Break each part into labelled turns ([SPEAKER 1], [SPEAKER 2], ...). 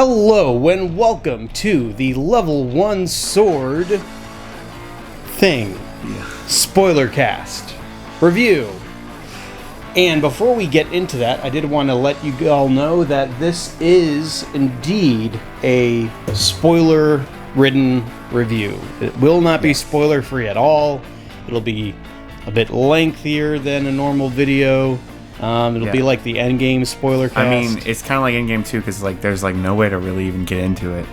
[SPEAKER 1] Hello and welcome to the Level 1 Sword thing. Spoiler cast review. And before we get into that, I did want to let you all know that this is indeed a spoiler-ridden review. It will not be spoiler-free at all. It'll be a bit lengthier than a normal video. It'll be like the Endgame spoiler cast.
[SPEAKER 2] I mean, it's kind of like Endgame too, because like there's like no way to really even get into it,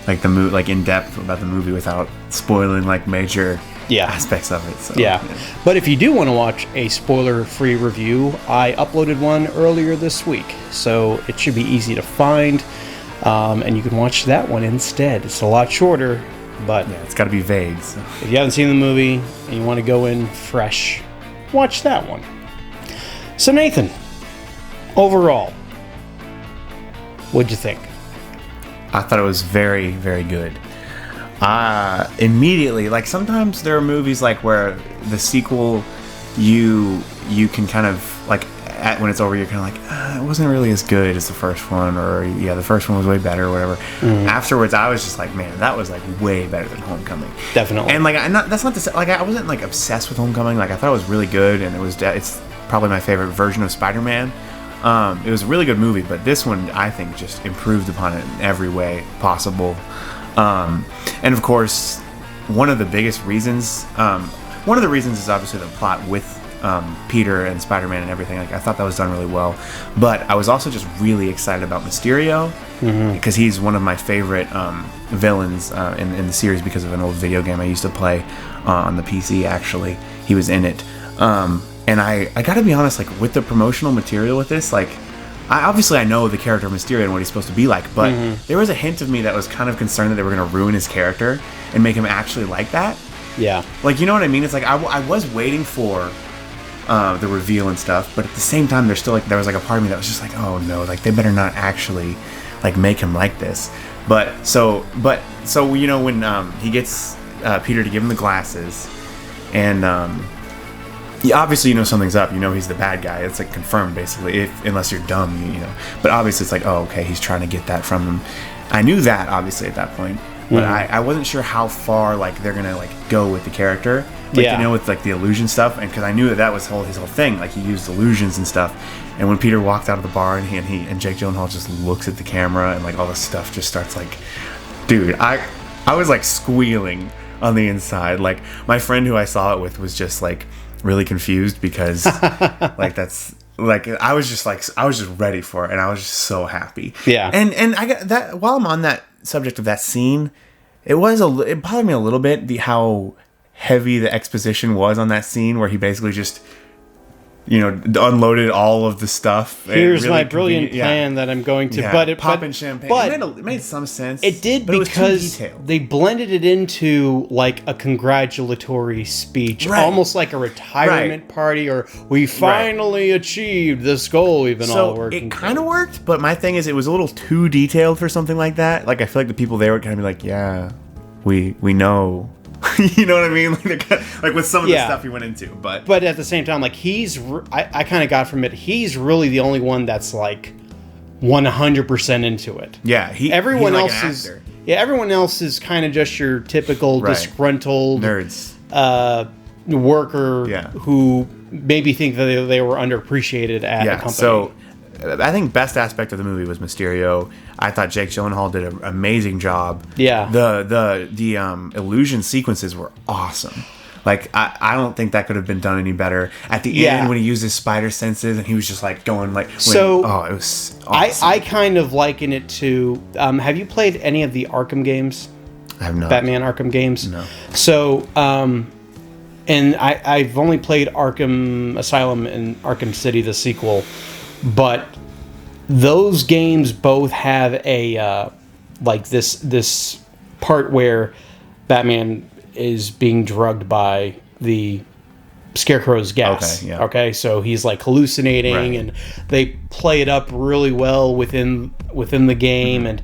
[SPEAKER 2] like the like in depth about the movie without spoiling like major aspects of it. So,
[SPEAKER 1] but if you do want to watch a spoiler-free review, I uploaded one earlier this week, so it should be easy to find, and you can watch that one instead. It's a lot shorter, but
[SPEAKER 2] it's got to be vague. So.
[SPEAKER 1] If you haven't seen the movie and you want to go in fresh, watch that one. So Nathan, overall, what'd you think?
[SPEAKER 2] I thought it was very, very good. Immediately, like sometimes there are movies like where the sequel, you can kind of like when it's over, you're kind of like it wasn't really as good as the first one, or the first one was way better, or whatever. Afterwards, I was just like, man, that was like way better than Homecoming.
[SPEAKER 1] Definitely.
[SPEAKER 2] And like, that's not to say like I wasn't like obsessed with Homecoming. Like I thought it was really good, and it's probably my favorite version of Spider-Man. It was a really good movie, but this one I think just improved upon it in every way possible. And of course, one of the reasons is obviously the plot with Peter and Spider-Man and everything. Like I thought that was done really well, but I was also just really excited about Mysterio because he's one of my favorite villains in the series because of an old video game I used to play on the PC. Actually, he was in it. And I gotta be honest, like with the promotional material with this, like I know the character of Mysterio and what he's supposed to be like, but there was a hint of me that was kind of concerned that they were gonna ruin his character and make him actually like that. Yeah. Like, you know what I mean? It's like I was waiting for the reveal and stuff, but at the same time, there was like a part of me that was just like, oh no, like they better not actually like make him like this. But so you know when he gets Peter to give him the glasses, and obviously you know something's up. You know he's the bad guy. It's like confirmed basically, unless you're dumb, you know. But obviously it's like, oh okay, he's trying to get that from him. I knew that obviously at that point, but I wasn't sure how far like they're gonna like go with the character. Like, you know, with like the illusion stuff, and because I knew that was his whole thing. Like he used illusions and stuff. And when Peter walked out of the bar and Jake Gyllenhaal just looks at the camera and like all this stuff just starts like, dude, I was like squealing on the inside. Like my friend who I saw it with was just like really confused because like that's like I was just ready for it, and I was just so happy. Yeah. And I got that while I'm on that subject of that scene, it bothered me a little bit how heavy the exposition was on that scene where he basically just, you know, unloaded all of the stuff.
[SPEAKER 1] Here's really my brilliant plan that I'm going to
[SPEAKER 2] popping champagne. But it made some sense.
[SPEAKER 1] It did, but because they blended it into like a congratulatory speech, almost like a retirement party, or we finally achieved this goal we've been all working.
[SPEAKER 2] It kind of worked, but my thing is it was a little too detailed for something like that. Like I feel like the people there would kind of be like, yeah, we know. You know what I mean? Like with some of the stuff he went into, but
[SPEAKER 1] at the same time, like I kind of got from it, he's really the only one that's like 100% into it.
[SPEAKER 2] Yeah,
[SPEAKER 1] everyone
[SPEAKER 2] else
[SPEAKER 1] like is. Yeah, everyone else is kind of just your typical disgruntled
[SPEAKER 2] nerds,
[SPEAKER 1] worker who maybe think that they were underappreciated at the company.
[SPEAKER 2] So I think best aspect of the movie was Mysterio. I thought Jake Gyllenhaal did an amazing job. Yeah. The illusion sequences were awesome. Like I don't think that could have been done any better. At the end when he used his spider senses and he was just like going like it was awesome.
[SPEAKER 1] I kind of liken it to have you played any of the Arkham games?
[SPEAKER 2] I have not.
[SPEAKER 1] Batman Arkham games?
[SPEAKER 2] No.
[SPEAKER 1] So and I've only played Arkham Asylum and Arkham City, the sequel. But those games both have a like this part where Batman is being drugged by the Scarecrow's gas. Okay, so he's like hallucinating, and they play it up really well within the game. And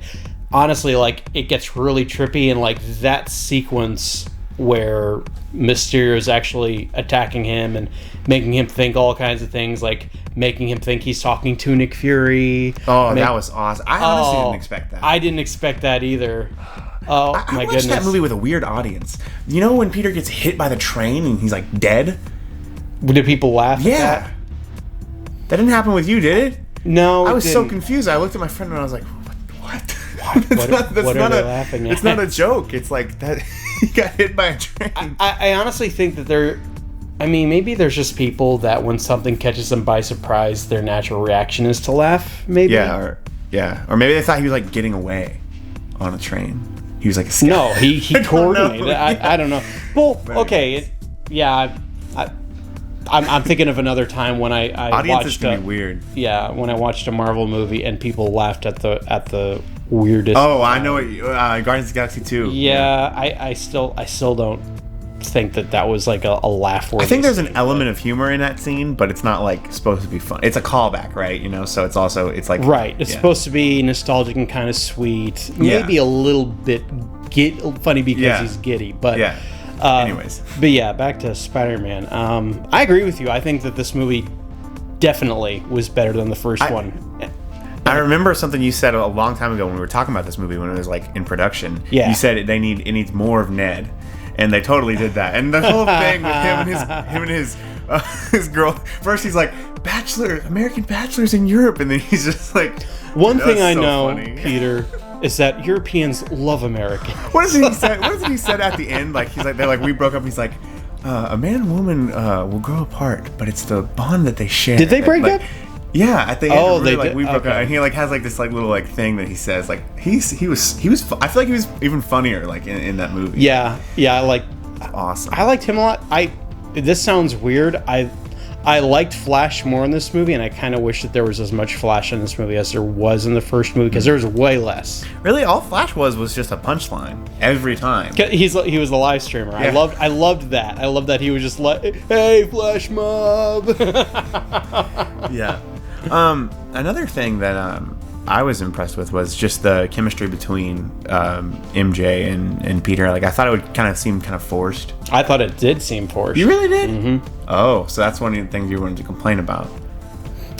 [SPEAKER 1] honestly, like it gets really trippy, and like that sequence where Mysterio is actually attacking him and making him think all kinds of things, like making him think he's talking to Nick Fury.
[SPEAKER 2] Oh, that was awesome. I honestly didn't expect that.
[SPEAKER 1] I didn't expect that either. Oh,
[SPEAKER 2] I
[SPEAKER 1] my
[SPEAKER 2] watched
[SPEAKER 1] goodness.
[SPEAKER 2] that movie with a weird audience. You know when Peter gets hit by the train and he's like dead?
[SPEAKER 1] Did people laugh at
[SPEAKER 2] Yeah.
[SPEAKER 1] that?
[SPEAKER 2] That didn't happen with you, did it?
[SPEAKER 1] No,
[SPEAKER 2] I was so
[SPEAKER 1] didn't.
[SPEAKER 2] confused. I looked at my friend and I was like, what?
[SPEAKER 1] What are they laughing at?
[SPEAKER 2] It's not a joke. It's like that he got hit by a train.
[SPEAKER 1] I honestly think that maybe there's just people that when something catches them by surprise, their natural reaction is to laugh, maybe?
[SPEAKER 2] Or maybe they thought he was like getting away on a train. He was like a scout.
[SPEAKER 1] No, he coordinated.
[SPEAKER 2] know.
[SPEAKER 1] I don't know. Well, okay. I'm thinking of another time when I
[SPEAKER 2] Audiences
[SPEAKER 1] watched
[SPEAKER 2] can be weird.
[SPEAKER 1] Yeah, when I watched a Marvel movie and people laughed at the weirdest.
[SPEAKER 2] Oh, I know what Guardians of the Galaxy 2.
[SPEAKER 1] Yeah, I still don't think that was like a laugh worthy.
[SPEAKER 2] I think there's an element of humor in that scene, but it's not like supposed to be fun. It's a callback, right? You know, so it's like
[SPEAKER 1] right. It's supposed to be nostalgic and kind of sweet. Maybe a little bit funny because he's giddy, but
[SPEAKER 2] anyways.
[SPEAKER 1] But yeah, back to Spider-Man. I agree with you. I think that this movie definitely was better than the first one.
[SPEAKER 2] I remember something you said a long time ago when we were talking about this movie when it was like in production.
[SPEAKER 1] Yeah.
[SPEAKER 2] You said it needs more of Ned, and they totally did that. And the whole thing with him and his girl. First he's like American bachelors in Europe, and then he's just like.
[SPEAKER 1] One thing I
[SPEAKER 2] so
[SPEAKER 1] know,
[SPEAKER 2] funny.
[SPEAKER 1] Peter, is that Europeans love Americans.
[SPEAKER 2] What is it he said? What is it he said at the end? Like he's like they're like we broke up. He's like. A man and woman will grow apart, but it's the bond that they share.
[SPEAKER 1] Did they break up?
[SPEAKER 2] Yeah, at the end.
[SPEAKER 1] Oh,
[SPEAKER 2] really,
[SPEAKER 1] they
[SPEAKER 2] like,
[SPEAKER 1] did?
[SPEAKER 2] We broke
[SPEAKER 1] Okay.
[SPEAKER 2] up, and he like has like this like little like thing that he says. Like he was. I feel like he was even funnier like in that movie.
[SPEAKER 1] Yeah,
[SPEAKER 2] Awesome.
[SPEAKER 1] I liked him a lot. This sounds weird. I liked Flash more in this movie, and I kind of wish that there was as much Flash in this movie as there was in the first movie, because there was way less.
[SPEAKER 2] Really, all Flash was just a punchline every time.
[SPEAKER 1] He was the live streamer.
[SPEAKER 2] Yeah.
[SPEAKER 1] I loved that. I loved that he was just like, "Hey, Flash Mob."
[SPEAKER 2] Yeah. Another thing that I was impressed with was just the chemistry between MJ and Peter. Like I thought it would kind of seem kind of forced.
[SPEAKER 1] I thought it did seem forced.
[SPEAKER 2] You really did? Mm-hmm. Oh, so that's one of the things you wanted to complain about.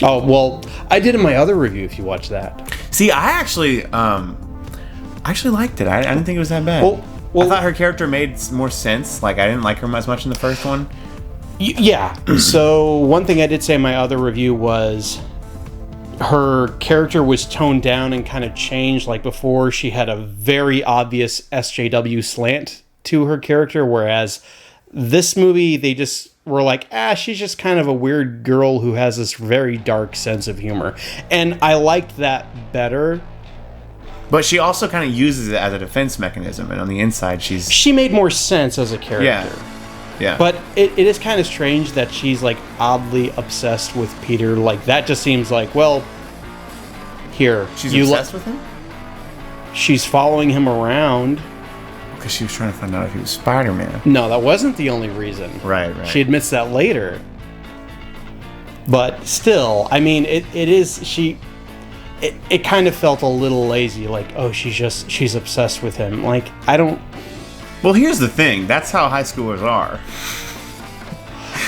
[SPEAKER 1] Oh well, I did in my other review. If you watch that.
[SPEAKER 2] See, I actually liked it. I didn't think it was that bad.
[SPEAKER 1] Well,
[SPEAKER 2] I thought her character made more sense. Like I didn't like her as much in the first one.
[SPEAKER 1] Yeah. So one thing I did say in my other review was her character was toned down and kind of changed. Like before, she had a very obvious SJW slant to her character, whereas this movie, they just were like, she's just kind of a weird girl who has this very dark sense of humor. And I liked that better.
[SPEAKER 2] But she also kind of uses it as a defense mechanism, and on the inside,
[SPEAKER 1] she made more sense as a character.
[SPEAKER 2] Yeah.
[SPEAKER 1] But it is kind of strange that she's like oddly obsessed with Peter. Like that just seems like, well, here.
[SPEAKER 2] She's obsessed with him?
[SPEAKER 1] She's following him around.
[SPEAKER 2] Because she was trying to find out if he was Spider-Man.
[SPEAKER 1] No, that wasn't the only reason.
[SPEAKER 2] Right.
[SPEAKER 1] She admits that later. But still, I mean, it kind of felt a little lazy. Like, oh, she's obsessed with him. Like, I don't...
[SPEAKER 2] Well, here's the thing. That's how high schoolers are.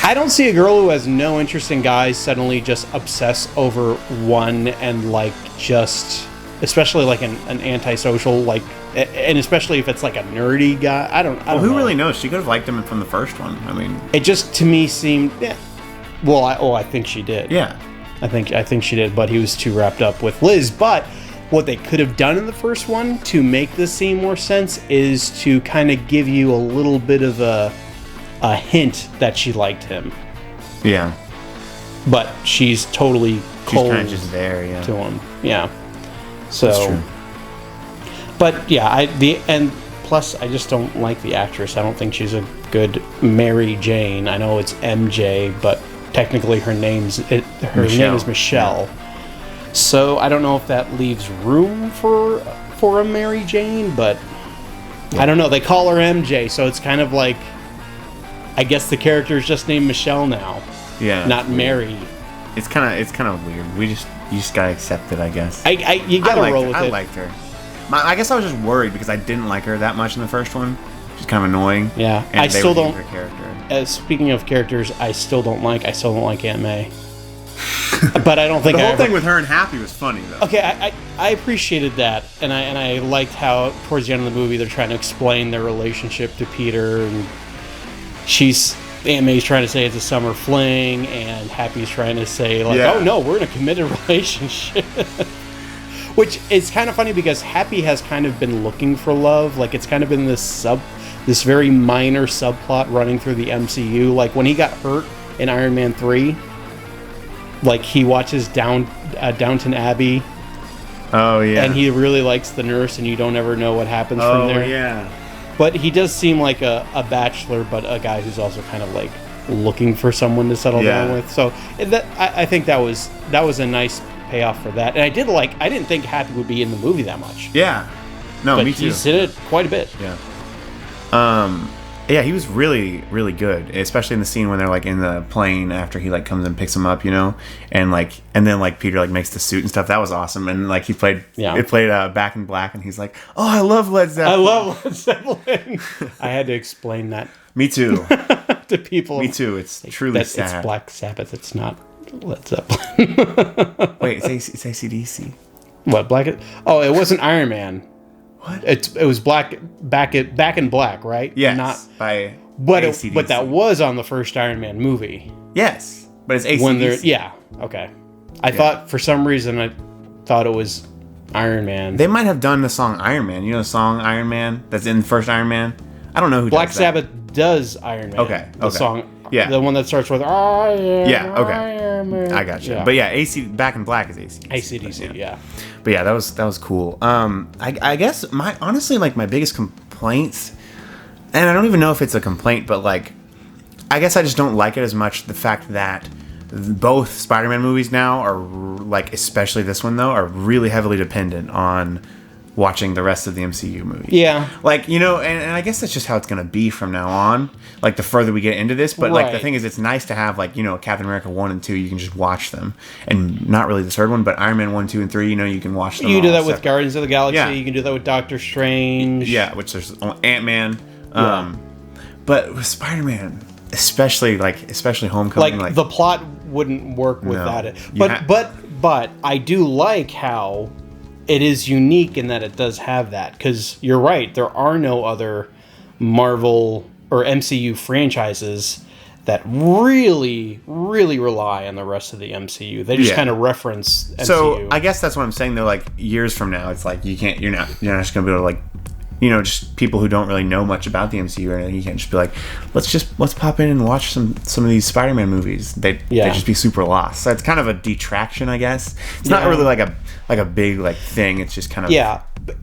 [SPEAKER 1] I don't see a girl who has no interest in guys suddenly just obsess over one and like just, especially like an antisocial, like, and especially if it's like a nerdy guy. I don't know.
[SPEAKER 2] Who really knows? She could have liked him from the first one. I mean,
[SPEAKER 1] it just to me seemed. Yeah. Well, I think she did.
[SPEAKER 2] Yeah.
[SPEAKER 1] I think she did, but he was too wrapped up with Liz. But what they could have done in the first one to make this seem more sense is to kind of give you a little bit of a hint that she liked him. Yeah. But she's totally cold.
[SPEAKER 2] She's kind of just there, yeah.
[SPEAKER 1] To him. Yeah. So.
[SPEAKER 2] That's true.
[SPEAKER 1] But yeah, plus I just don't like the actress. I don't think she's a good Mary Jane. I know it's MJ, but technically her name is Michelle. Yeah. So I don't know if that leaves room for a Mary Jane, but I don't know. They call her MJ, so it's kind of like, I guess the character is just named Michelle now.
[SPEAKER 2] Yeah.
[SPEAKER 1] Not Mary.
[SPEAKER 2] It's kind of weird. You just gotta accept it, I guess.
[SPEAKER 1] You gotta roll with it.
[SPEAKER 2] I liked her. I guess I was just worried because I didn't like her that much in the first one. She's kind of annoying.
[SPEAKER 1] Yeah.
[SPEAKER 2] And
[SPEAKER 1] I still don't.
[SPEAKER 2] Her character.
[SPEAKER 1] Speaking of characters, I still don't like Aunt May. But I don't think
[SPEAKER 2] The
[SPEAKER 1] I
[SPEAKER 2] whole
[SPEAKER 1] ever,
[SPEAKER 2] thing with her and Happy was funny though.
[SPEAKER 1] Okay, I appreciated that, and I liked how towards the end of the movie they're trying to explain their relationship to Peter, and Aunt May's trying to say it's a summer fling, and Happy's trying to say like,
[SPEAKER 2] Yeah.
[SPEAKER 1] oh no, we're in a committed relationship. Which is kind of funny because Happy has kind of been looking for love, like it's kind of been this very minor subplot running through the MCU. Like when he got hurt in Iron Man 3. Like he watches Downton Abbey,
[SPEAKER 2] Oh yeah.
[SPEAKER 1] and he really likes the nurse, and you don't ever know what happens from there.
[SPEAKER 2] yeah.
[SPEAKER 1] But he does seem like a bachelor, but a guy who's also kind of like looking for someone to settle
[SPEAKER 2] Yeah.
[SPEAKER 1] down with. So I think that was a nice payoff for that. And I didn't think Happy would be in the movie that much,
[SPEAKER 2] Yeah. No,
[SPEAKER 1] but
[SPEAKER 2] me too.
[SPEAKER 1] he's in it quite a bit.
[SPEAKER 2] Yeah. Yeah, he was really, really good, especially in the scene when they're like in the plane after he like comes and picks him up, you know, and then like Peter like makes the suit and stuff. That was awesome, and like he played, Back in Black, and he's like, oh, I love Led Zeppelin.
[SPEAKER 1] I love Led Zeppelin. I had to explain that
[SPEAKER 2] Me too.
[SPEAKER 1] to people.
[SPEAKER 2] Me too. It's truly
[SPEAKER 1] It's
[SPEAKER 2] sad.
[SPEAKER 1] Black Sabbath. It's not Led Zeppelin.
[SPEAKER 2] Wait, it's AC/DC.
[SPEAKER 1] What Black? Oh, it wasn't Iron Man.
[SPEAKER 2] What?
[SPEAKER 1] It was Back in Black, right?
[SPEAKER 2] Yes.
[SPEAKER 1] Not.
[SPEAKER 2] By
[SPEAKER 1] But
[SPEAKER 2] AC/DC.
[SPEAKER 1] but that was on the first Iron Man movie.
[SPEAKER 2] Yes, but it's AC/DC.
[SPEAKER 1] When they're okay. I thought for some reason it was Iron Man.
[SPEAKER 2] They might have done the song Iron Man. You know the song Iron Man that's in the first Iron Man? I don't know who
[SPEAKER 1] Black
[SPEAKER 2] does that.
[SPEAKER 1] Sabbath does Iron Man.
[SPEAKER 2] Okay,
[SPEAKER 1] The
[SPEAKER 2] okay.
[SPEAKER 1] song.
[SPEAKER 2] Yeah.
[SPEAKER 1] The one that starts with I am
[SPEAKER 2] Yeah, okay.
[SPEAKER 1] Iron Man.
[SPEAKER 2] I got you.
[SPEAKER 1] Yeah.
[SPEAKER 2] But yeah, Back in Black is AC/DC.
[SPEAKER 1] AC/DC, yeah.
[SPEAKER 2] But yeah, that was cool. I guess honestly my biggest complaints, and I don't even know if it's a complaint, but like, I guess I just don't like it as much. The fact that both Spider-Man movies now are like, especially this one though, are really heavily dependent on watching the rest of the MCU movies.
[SPEAKER 1] Yeah.
[SPEAKER 2] Like, you know, and I guess that's just how it's going to be from now on, like the further we get into this. But like the
[SPEAKER 1] Right.
[SPEAKER 2] thing is, it's nice to have like, you know, Captain America 1 and 2, you can just watch them. And not really the third one, but Iron Man 1, 2, and 3, you know, you can watch them
[SPEAKER 1] You can do
[SPEAKER 2] all
[SPEAKER 1] that with
[SPEAKER 2] separate.
[SPEAKER 1] Guardians of the Galaxy.
[SPEAKER 2] Yeah.
[SPEAKER 1] You can do that with Doctor Strange.
[SPEAKER 2] Yeah, which there's Ant-Man. But with Spider-Man, especially Homecoming,
[SPEAKER 1] Like the plot wouldn't work without it. But I do like how it is unique in that it does have that, because you're right, there are no other Marvel or MCU franchises that really rely on the rest of the MCU. They just
[SPEAKER 2] Yeah.
[SPEAKER 1] kind of reference MCU.
[SPEAKER 2] So I guess that's what I'm saying though. Like years from now, it's like you're not just gonna be able to like, you know, just people who don't really know much about the MCU or anything. You can't just be like, let's pop in and watch some of these Spider-Man movies. They just be super lost. So it's kind of a detraction, I guess. It's not really like a big like thing. It's just kind of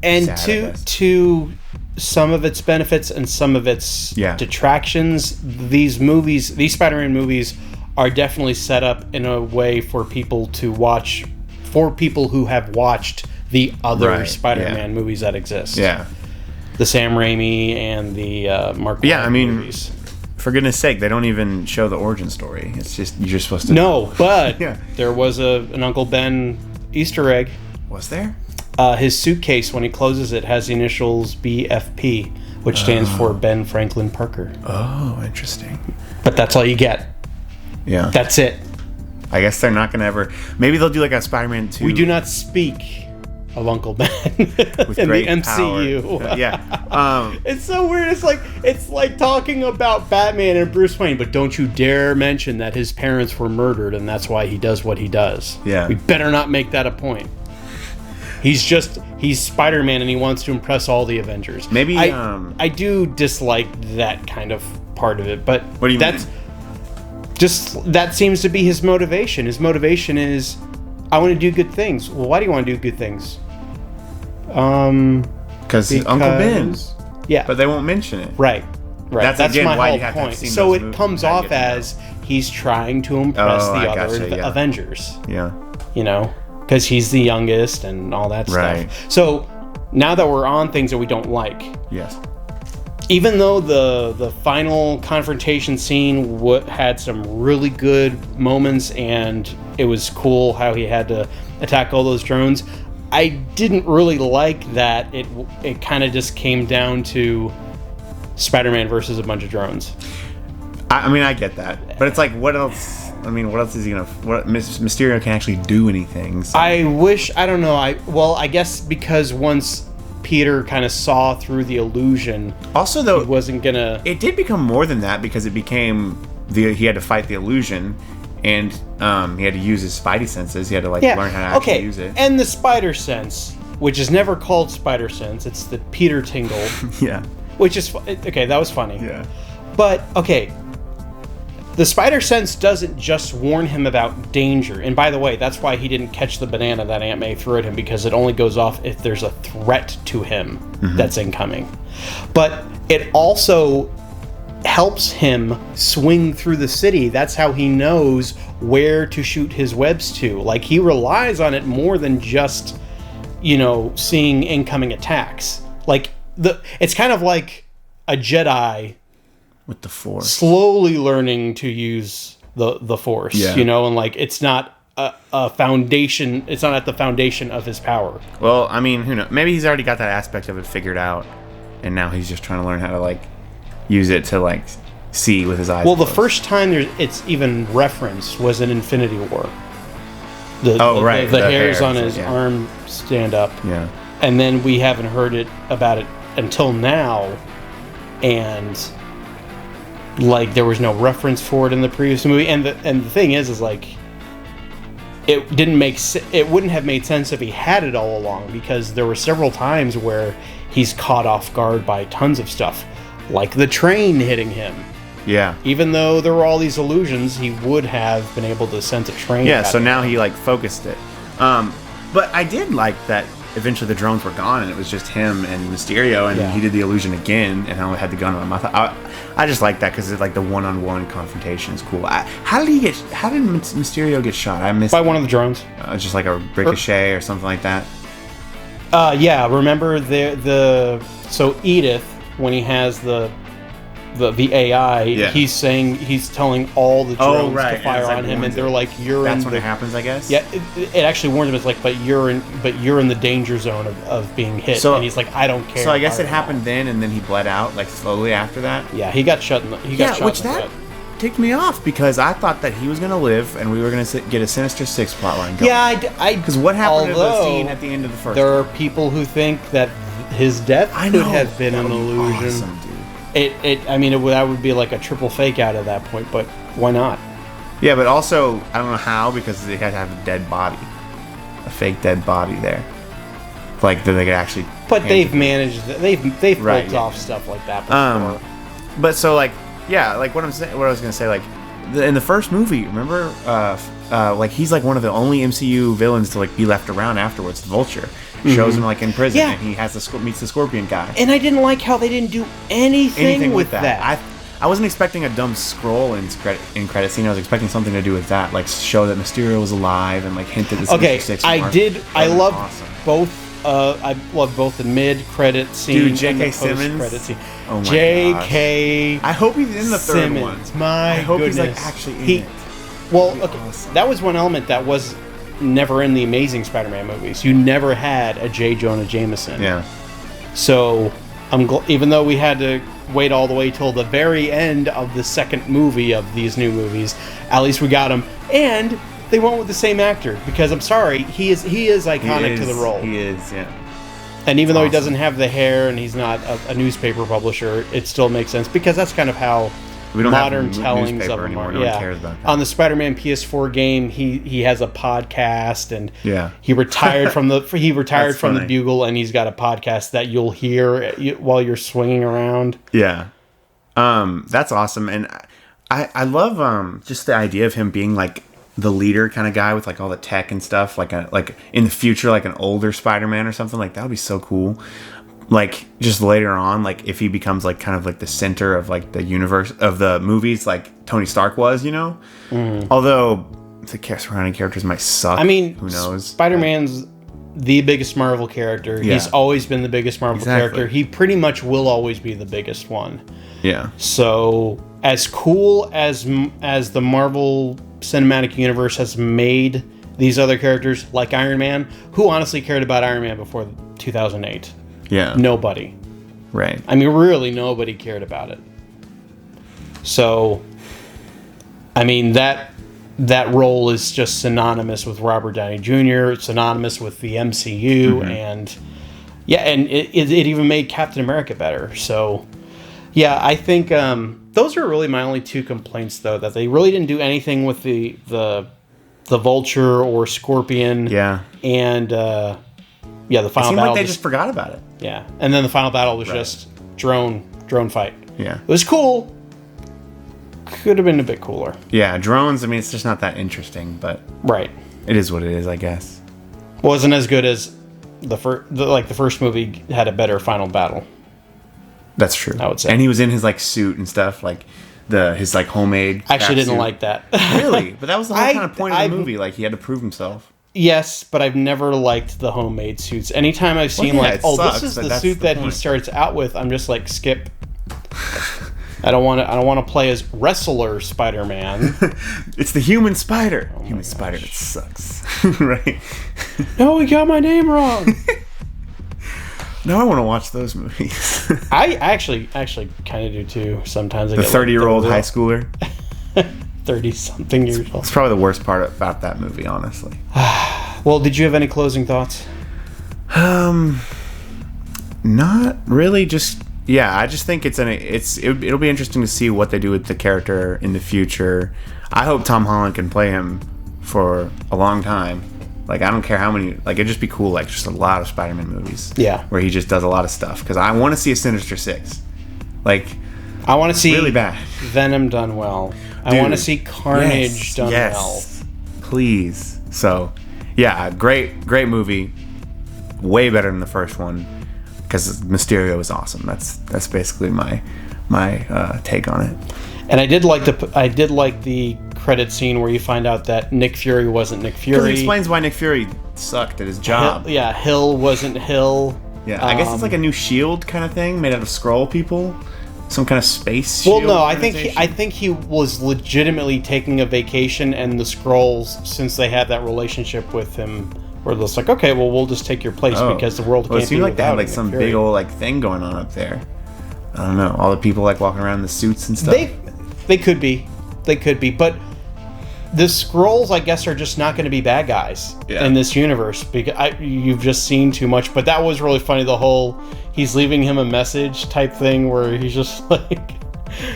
[SPEAKER 1] and
[SPEAKER 2] sad, I guess.
[SPEAKER 1] to some of its benefits and some of its detractions, these Spider-Man movies are definitely set up in a way for people to watch, for people who have watched the other Spider-Man movies that exist.
[SPEAKER 2] Yeah.
[SPEAKER 1] The Sam Raimi and the Mark
[SPEAKER 2] Yeah,
[SPEAKER 1] Wahlberg
[SPEAKER 2] I mean,
[SPEAKER 1] movies.
[SPEAKER 2] For goodness sake, they don't even show the origin story. It's just you're just supposed to.
[SPEAKER 1] No, but
[SPEAKER 2] Yeah.
[SPEAKER 1] there was an Uncle Ben Easter egg.
[SPEAKER 2] Was there?
[SPEAKER 1] His suitcase, when he closes it, has the initials BFP, which stands for Ben Franklin Parker.
[SPEAKER 2] Oh, interesting.
[SPEAKER 1] But that's all you get.
[SPEAKER 2] Yeah.
[SPEAKER 1] That's it.
[SPEAKER 2] I guess they're not gonna ever. Maybe they'll do like a Spider-Man 2.
[SPEAKER 1] We do not speak of Uncle Ben
[SPEAKER 2] with
[SPEAKER 1] in
[SPEAKER 2] great
[SPEAKER 1] the MCU.
[SPEAKER 2] power. Yeah.
[SPEAKER 1] It's so weird. It's like talking about Batman and Bruce Wayne, but don't you dare mention that his parents were murdered and that's why he does what he does.
[SPEAKER 2] Yeah.
[SPEAKER 1] We better not make that a point. He's Spider-Man and he wants to impress all the Avengers.
[SPEAKER 2] Maybe
[SPEAKER 1] I do dislike that kind of part of it, but
[SPEAKER 2] What do you mean?
[SPEAKER 1] That seems to be his motivation. His motivation is, I want to do good things. Well, why do you want to do good things?
[SPEAKER 2] Because Uncle Ben.
[SPEAKER 1] Yeah.
[SPEAKER 2] But they won't mention it.
[SPEAKER 1] Right.
[SPEAKER 2] That's, again,
[SPEAKER 1] my
[SPEAKER 2] why
[SPEAKER 1] whole
[SPEAKER 2] you have to have
[SPEAKER 1] point.
[SPEAKER 2] seen
[SPEAKER 1] So
[SPEAKER 2] those
[SPEAKER 1] it
[SPEAKER 2] movies
[SPEAKER 1] comes
[SPEAKER 2] to
[SPEAKER 1] off
[SPEAKER 2] get to know.
[SPEAKER 1] as he's trying to impress
[SPEAKER 2] Oh,
[SPEAKER 1] the
[SPEAKER 2] I
[SPEAKER 1] other
[SPEAKER 2] gotcha, yeah.
[SPEAKER 1] Avengers.
[SPEAKER 2] Yeah.
[SPEAKER 1] You know, because he's the youngest and all that
[SPEAKER 2] Right.
[SPEAKER 1] stuff. So now that we're on things that we don't like,
[SPEAKER 2] Yes.
[SPEAKER 1] even though the final confrontation scene had some really good moments and it was cool how he had to attack all those drones, I didn't really like that it kind of just came down to Spider-Man versus a bunch of drones.
[SPEAKER 2] I mean, I get that, but it's like, what else? I mean, what else is he gonna? What Mysterio can actually do anything? So.
[SPEAKER 1] I don't know. I guess because once Peter kind of saw through the illusion,
[SPEAKER 2] Also, though,
[SPEAKER 1] he wasn't gonna.
[SPEAKER 2] it did become more than that because it became he had to fight the illusion, and he had to use his Spidey senses. He had to learn how to actually use it.
[SPEAKER 1] And the spider sense, which is never called spider sense, it's the Peter tingle.
[SPEAKER 2] Yeah.
[SPEAKER 1] Which is okay. That was funny.
[SPEAKER 2] Yeah.
[SPEAKER 1] But okay. The spider sense doesn't just warn him about danger. And by the way, that's why he didn't catch the banana that Aunt May threw at him, because it only goes off if there's a threat to him that's incoming. But it also helps him swing through the city. That's how he knows where to shoot his webs to. Like, he relies on it more than just, seeing incoming attacks. Like, it's kind of like a Jedi
[SPEAKER 2] With the Force.
[SPEAKER 1] slowly learning to use the Force, and like it's not a foundation. It's not at the foundation of his power.
[SPEAKER 2] Well, I mean, who knows? Maybe he's already got that aspect of it figured out, and now he's just trying to learn how to use it to see with his eyes.
[SPEAKER 1] Well, the
[SPEAKER 2] closed.
[SPEAKER 1] first time it's even referenced was in Infinity War. The hairs on his arm stand up.
[SPEAKER 2] Yeah.
[SPEAKER 1] And then we haven't heard about it until now, and there was no reference for it in the previous movie. And the thing is it wouldn't have made sense if he had it all along, because there were several times where he's caught off guard by tons of stuff, like the train hitting him.
[SPEAKER 2] Yeah.
[SPEAKER 1] Even though there were all these illusions, he would have been able to sense a train.
[SPEAKER 2] Yeah, so now he focused it. But I did like that eventually the drones were gone and it was just him and Mysterio, and he did the illusion again and only had the gun on him. I just like that because it's the one-on-one confrontation is cool. How did Mysterio get shot? I missed
[SPEAKER 1] by one of the drones.
[SPEAKER 2] Just like a ricochet or something like that.
[SPEAKER 1] Yeah, remember so Edith, when he has the AI, he's telling all the drones to fire on him, and they're like, "You're
[SPEAKER 2] that's
[SPEAKER 1] in."
[SPEAKER 2] When it happens, I guess.
[SPEAKER 1] Yeah, it actually warns him. It's but you're in the danger zone of being hit.
[SPEAKER 2] So,
[SPEAKER 1] and he's like, "I don't care."
[SPEAKER 2] So I guess it happened then, and then he bled out slowly after that.
[SPEAKER 1] Yeah, he got shot.
[SPEAKER 2] That ticked me off because I thought that he was gonna live and we were gonna get a Sinister Six plotline going.
[SPEAKER 1] Yeah,
[SPEAKER 2] because what happened to the scene at the end of the first?
[SPEAKER 1] There are people who think that his death could have been an illusion.
[SPEAKER 2] Awesome, dude.
[SPEAKER 1] That would be like a triple fake out at that point, but why not?
[SPEAKER 2] Yeah, but also, I don't know how, because they had to have a dead body. A fake dead body there. That they could actually...
[SPEAKER 1] But they've managed... They've built off stuff like that before.
[SPEAKER 2] But so, what I was going to say, in the first movie, remember, he's one of the only MCU villains to be left around afterwards. The Vulture shows him in prison, and he has meets the Scorpion guy.
[SPEAKER 1] And I didn't like how they didn't do anything with that.
[SPEAKER 2] I wasn't expecting a dumb scroll in credit scene. I was expecting something to do with that, show that Mysterio was alive and hint at the Sinister Six.
[SPEAKER 1] I loved both. I loved both the mid-credit scene,
[SPEAKER 2] dude. J.K.
[SPEAKER 1] and the
[SPEAKER 2] Simmons.
[SPEAKER 1] Post-credit scene.
[SPEAKER 2] Oh my
[SPEAKER 1] J.K.
[SPEAKER 2] I hope he's in the third one.
[SPEAKER 1] My
[SPEAKER 2] I hope
[SPEAKER 1] goodness.
[SPEAKER 2] he's actually in it.
[SPEAKER 1] Well, awesome. That was one element that was never in the Amazing Spider-Man movies. You never had a J. Jonah Jameson.
[SPEAKER 2] Yeah.
[SPEAKER 1] So even though we had to wait all the way till the very end of the second movie of these new movies, at least we got him. And they went with the same actor, because I'm sorry, he is iconic to the role.
[SPEAKER 2] He is, yeah.
[SPEAKER 1] And even though he doesn't have the hair and he's not a newspaper publisher, it still makes sense, because that's kind of how
[SPEAKER 2] we don't
[SPEAKER 1] modern
[SPEAKER 2] have
[SPEAKER 1] tellings of him
[SPEAKER 2] anymore.
[SPEAKER 1] are.
[SPEAKER 2] No one cares about that.
[SPEAKER 1] On the Spider-Man PS4 game, he has a podcast, and
[SPEAKER 2] yeah.
[SPEAKER 1] he retired from the the Bugle, and he's got a podcast that you'll hear while you're swinging around.
[SPEAKER 2] Yeah, that's awesome, and I love just the idea of him being the leader kind of guy with all the tech and stuff, like in the future, an older Spider-Man or something. That would be so cool. Just later on, if he becomes kind of the center of the universe of the movies, Tony Stark was, Although the surrounding characters might suck. Who knows?
[SPEAKER 1] Spider-Man's the biggest Marvel character. Yeah. He's always been the biggest Marvel character. He pretty much will always be the biggest one.
[SPEAKER 2] Yeah.
[SPEAKER 1] So as cool as the Marvel Cinematic Universe has made these other characters, like Iron Man, who honestly cared about Iron Man before 2008?
[SPEAKER 2] Yeah.
[SPEAKER 1] Nobody.
[SPEAKER 2] Right.
[SPEAKER 1] Really nobody cared about it. So, that that role is just synonymous with Robert Downey Jr., it's synonymous with the MCU, and it even made Captain America better. So, yeah, I think those are really my only two complaints, though, that they really didn't do anything with the Vulture or Scorpion.
[SPEAKER 2] Yeah.
[SPEAKER 1] And, the final
[SPEAKER 2] It seemed
[SPEAKER 1] battle.
[SPEAKER 2] like they just forgot about it.
[SPEAKER 1] Yeah. And then the final battle was just drone fight.
[SPEAKER 2] Yeah.
[SPEAKER 1] It was cool. Could have been a bit cooler.
[SPEAKER 2] Yeah, drones, I mean, it's just not that interesting, but
[SPEAKER 1] Right.
[SPEAKER 2] it is what it is, I guess.
[SPEAKER 1] Wasn't as good as the first movie had a better final battle.
[SPEAKER 2] That's true.
[SPEAKER 1] I would say.
[SPEAKER 2] And he was in his, like, suit and stuff, like, his, like, homemade
[SPEAKER 1] I actually didn't
[SPEAKER 2] suit.
[SPEAKER 1] like that.
[SPEAKER 2] Really? But that was the whole kind of point of
[SPEAKER 1] I-
[SPEAKER 2] the movie. Like, he had to prove himself.
[SPEAKER 1] Yes, but I've never liked the homemade suits. Anytime I've seen
[SPEAKER 2] yeah,
[SPEAKER 1] like,
[SPEAKER 2] it
[SPEAKER 1] oh,
[SPEAKER 2] sucks,
[SPEAKER 1] this is
[SPEAKER 2] but
[SPEAKER 1] the
[SPEAKER 2] that's
[SPEAKER 1] suit
[SPEAKER 2] the
[SPEAKER 1] that he
[SPEAKER 2] point.
[SPEAKER 1] starts out with, I'm just like, skip. I don't want to play as wrestler Spider-Man.
[SPEAKER 2] It's the human spider. Human spider, it sucks. Right?
[SPEAKER 1] No, he got my name wrong.
[SPEAKER 2] Now I want to watch those movies.
[SPEAKER 1] I actually kind of do too. Sometimes I
[SPEAKER 2] The
[SPEAKER 1] get
[SPEAKER 2] 30-year-old
[SPEAKER 1] like,
[SPEAKER 2] high schooler.
[SPEAKER 1] 30-something years old.
[SPEAKER 2] It's probably the worst part about that movie, honestly.
[SPEAKER 1] Well, did you have any closing thoughts?
[SPEAKER 2] Not really. Just I just think it'll be interesting to see what they do with the character in the future. I hope Tom Holland can play him for a long time. Like, I don't care how many. Like, it'd just be cool. Like, just a lot of Spider-Man movies.
[SPEAKER 1] Yeah.
[SPEAKER 2] Where he just does a lot of stuff. Because I want to see a Sinister Six. Like,
[SPEAKER 1] I want to see
[SPEAKER 2] really bad.
[SPEAKER 1] Venom done well. I
[SPEAKER 2] Dude,
[SPEAKER 1] want to see Carnage done well.
[SPEAKER 2] Please. So, yeah, great movie. Way better than the first one. Because Mysterio is awesome. That's basically my take on it.
[SPEAKER 1] And I did like the credit scene where you find out that Nick Fury wasn't Nick
[SPEAKER 2] Because
[SPEAKER 1] Fury.
[SPEAKER 2] it explains why Nick Fury sucked at his job.
[SPEAKER 1] Hill wasn't Hill.
[SPEAKER 2] Yeah, I guess it's like a new shield kind of thing made out of Skrull people. Some kind of space shield.
[SPEAKER 1] Well, no, I
[SPEAKER 2] organization.
[SPEAKER 1] think he was legitimately taking a vacation, and the Skrulls, since they had that relationship with him, were just like, okay, well, we'll just take your place because the world
[SPEAKER 2] Well,
[SPEAKER 1] can't
[SPEAKER 2] it seemed
[SPEAKER 1] be
[SPEAKER 2] like they had
[SPEAKER 1] without
[SPEAKER 2] like
[SPEAKER 1] Nick
[SPEAKER 2] some
[SPEAKER 1] Fury.
[SPEAKER 2] big old like thing going on up there. I don't know. All the people like walking around in the suits and stuff.
[SPEAKER 1] They could be, but the Skrulls, I guess, are just not going to be bad guys in this universe because you've just seen too much. But that was really funny. The whole he's leaving him a message type thing where he's just like,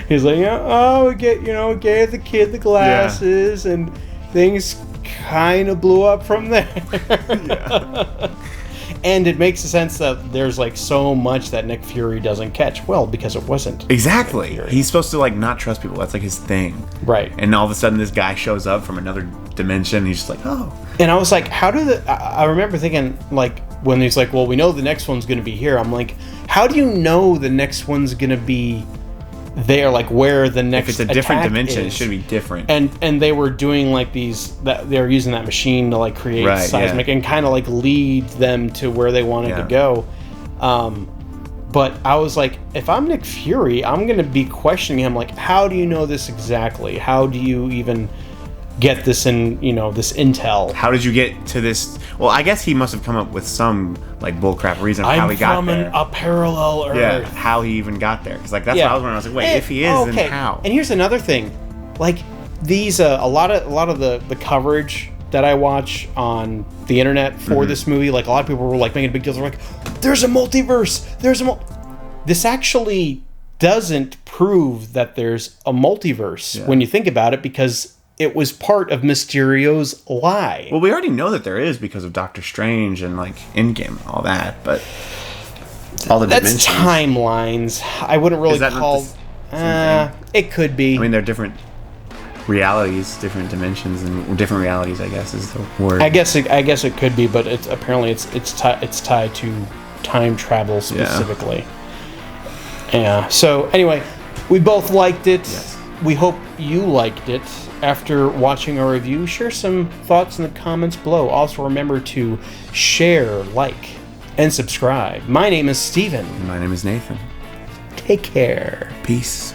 [SPEAKER 1] he's like, oh, we gave the kid the glasses and things kind of blew up from there. And it makes sense that there's like so much that Nick Fury doesn't catch. Well, because it wasn't.
[SPEAKER 2] Exactly. He's supposed to like not trust people. That's like his thing.
[SPEAKER 1] Right.
[SPEAKER 2] And all of a sudden this guy shows up from another dimension. He's just like, oh.
[SPEAKER 1] And I was like, I remember thinking, like, when he's like, well, we know the next one's going to be here. I'm like, how do you know the next one's going to be there? Like, where the next
[SPEAKER 2] If it's a different
[SPEAKER 1] attack
[SPEAKER 2] dimension,
[SPEAKER 1] is?
[SPEAKER 2] it should be different.
[SPEAKER 1] And they were doing like they were using that machine to like create seismic and kind of like lead them to where they wanted to go. But I was like, if I'm Nick Fury, I'm going to be questioning him. Like, how do you know this exactly? How do you even get this in, this intel?
[SPEAKER 2] How did you get to this? Well, I guess he must have come up with some like bullcrap reason of how he got there.
[SPEAKER 1] A parallel Earth.
[SPEAKER 2] Yeah, how he even got there. Because like that's what I was wondering. I was like, wait, if he is, then how?
[SPEAKER 1] And here's another thing, like these a lot of the coverage that I watch on the internet for this movie, like a lot of people were like making a big deal. They're like, "There's a multiverse. This actually doesn't prove that there's a multiverse when you think about it, because it was part of Mysterio's lie.
[SPEAKER 2] Well, we already know that there is because of Doctor Strange and like Endgame and all that, but all the
[SPEAKER 1] That's
[SPEAKER 2] dimensions.
[SPEAKER 1] timelines. I wouldn't really
[SPEAKER 2] Is that not
[SPEAKER 1] call.
[SPEAKER 2] the same thing?
[SPEAKER 1] It could be.
[SPEAKER 2] I mean, they're different realities, different dimensions, and different realities. I guess is the word.
[SPEAKER 1] I guess it could be, but it's apparently it's tied to time travel specifically. Yeah. So anyway, we both liked it.
[SPEAKER 2] Yes.
[SPEAKER 1] We hope you liked it. After watching our review, share some thoughts in the comments below. Also, remember to share, like, and subscribe. My name is Steven.
[SPEAKER 2] My name is Nathan.
[SPEAKER 1] Take care.
[SPEAKER 2] Peace.